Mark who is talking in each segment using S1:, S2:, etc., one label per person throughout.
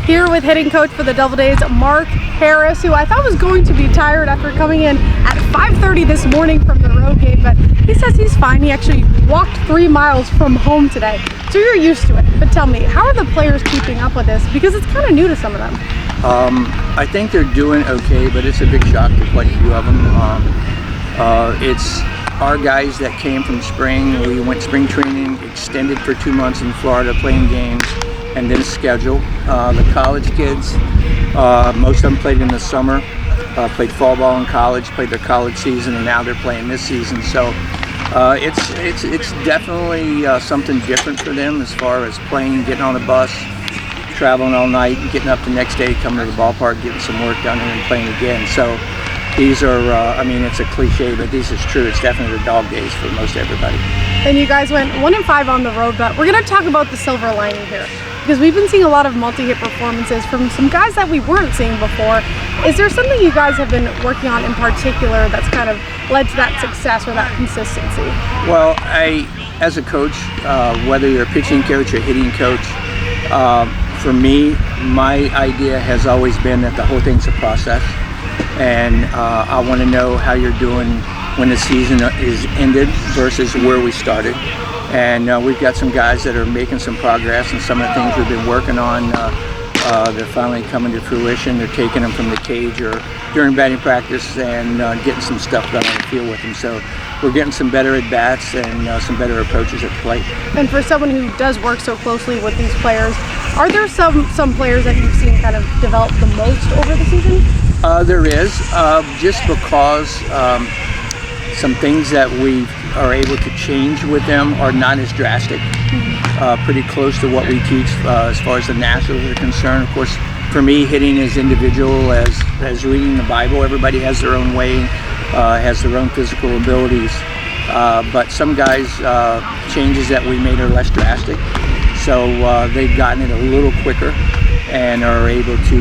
S1: here with hitting coach for the Devil Days, Mark Harris, who I thought was going to be tired after coming in at 5:30 this morning from the road game, but he says he's fine. He actually walked 3 miles from home today, so you're used to it. But tell me, how are the players keeping up with this? Because it's kind of new to some of them.
S2: I think they're doing okay, but it's a big shock to quite a few of them. It's our guys that came from spring. We went spring training, extended for 2 months in Florida playing games, and then schedule. The college kids, most of them played in the summer, played fall ball in college, played their college season, and now they're playing this season. So it's definitely something different for them as far as playing, getting on a bus, traveling all night, getting up the next day, coming to the ballpark, getting some work done, and then playing again. So these are, I mean, it's a cliche, but this is true. It's definitely the dog days for most everybody.
S1: And you guys went 1-5 on the road, but we're going to talk about the silver lining here, because we've been seeing a lot of multi-hit performances from some guys that we weren't seeing before. Is there something you guys have been working on in particular that's kind of led to that success or that consistency?
S2: Well, as a coach, whether you're a pitching coach or hitting coach, for me, my idea has always been that the whole thing's a process, and I want to know how you're doing when the season is ended versus where we started. And we've got some guys that are making some progress, and some of the things we've been working on, they're finally coming to fruition. They're taking them from the cage or during batting practice and getting some stuff done on the field with them. So we're getting some better at bats and some better approaches at the plate.
S1: And for someone who does work so closely with these players, are there some players that you've seen kind of develop the most over the season?
S2: There is, just because some things that we are able to change with them are not as drastic. Pretty close to what we teach as far as the nationals are concerned. Of course, for me, hitting is individual as reading the Bible. Everybody has their own way, has their own physical abilities. But some guys, changes that we made are less drastic. So they've gotten it a little quicker and are able to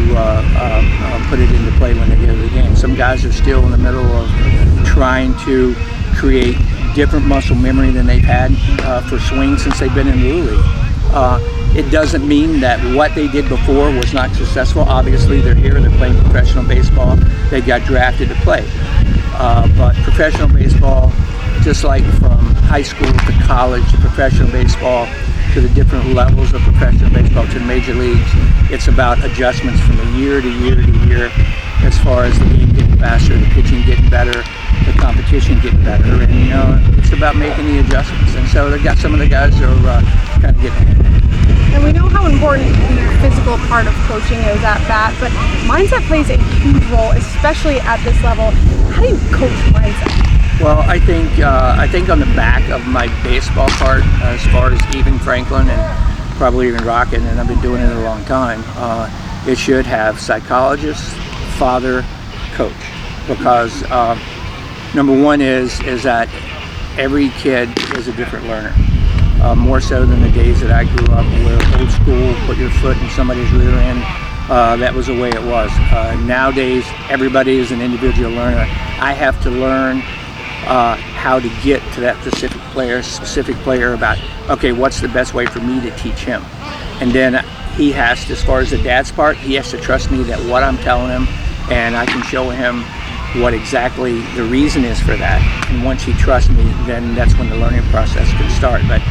S2: put it into play when they get to the game. Some guys are still in the middle of trying to create different muscle memory than they've had for swing since they've been in the Little League. It doesn't mean that what they did before was not successful. Obviously, they're here, they're playing professional baseball, they got drafted to play. But professional baseball, just like from high school to college to professional baseball, to the different levels of professional baseball to the major leagues, it's about adjustments from year to year to year as far as the game getting faster, the pitching getting better, the competition getting better, and it's about making the adjustments. And so they've got some of the guys that are kind of getting ahead.
S1: And we know how important the physical part of coaching is at bat, but mindset plays a huge role, especially at this level. How do you coach mindset?
S2: Well, I think on the back of my baseball part, as far as even Franklin and probably even Rocket, and I've been doing it a long time, it should have psychologist, father, coach, because number one is that every kid is a different learner, more so than the days that I grew up where old school, put your foot in somebody's rear end. That was the way it was. Nowadays, everybody is an individual learner. I have to learn how to get to that specific player about, okay, what's the best way for me to teach him? And then he has to, as far as the dad's part, he has to trust me that what I'm telling him, and I can show him what exactly the reason is for that. And once he trusts me, then that's when the learning process can start. But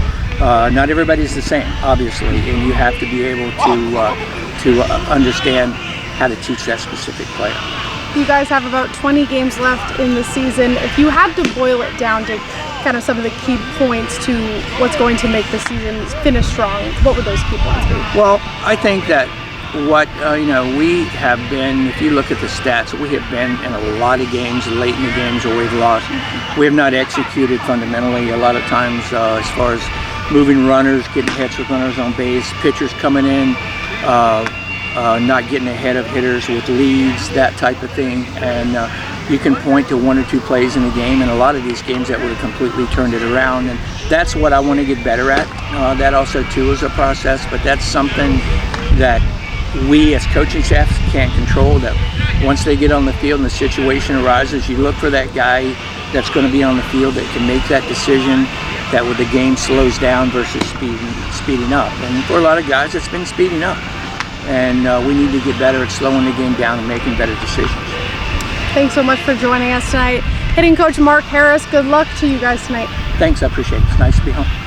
S2: not everybody's the same, obviously, and you have to be able to understand how to teach that specific player.
S1: You guys have about 20 games left in the season. If you had to boil it down to kind of some of the key points to what's going to make the season finish strong, what would those key points be?
S2: Well, I think that what we have been, if you look at the stats, we have been in a lot of games, late in the games where we've lost. We have not executed fundamentally a lot of times as far as moving runners, getting hits with runners on base, pitchers coming in, not getting ahead of hitters with leads, that type of thing. And you can point to one or two plays in the game, and a lot of these games that would have completely turned it around. And that's what I want to get better at. That also too is a process, but that's something that we as coaching staffs can't control. That once they get on the field and the situation arises, you look for that guy that's going to be on the field that can make that decision, that when the game slows down versus speeding up. And for a lot of guys, it's been speeding up. and we need to get better at slowing the game down and making better decisions.
S1: Thanks so much for joining us tonight. Hitting coach Mark Harris, good luck to you guys tonight.
S2: Thanks, I appreciate it. It's nice to be home.